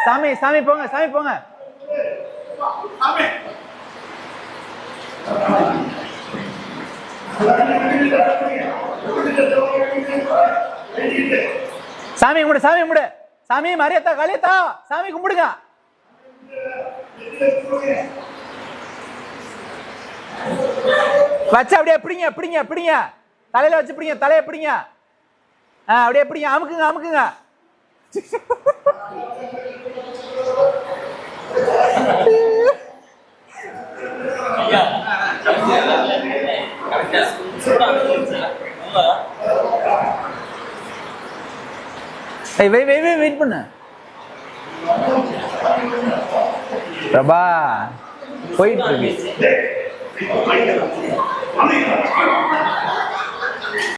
சாமி சாமி போங்க, சாமி போங்க. சாமி கும்பிடு, சாமி கும்பிடு. சாமி மரியத்தா காளியத்தா சாமி கும்பிடுங்க. வச்சு அப்படியே பிடிங்க பிடிங்க பிடிங்க, தலையில வச்சு பிடிங்க, தலையை பிடிங்க. அப்படியே பிடிங்க, அமுக்குங்க அமுக்குங்க. வெயிட் பண்ணு பிரபா, போயிட்டு இருக்கு.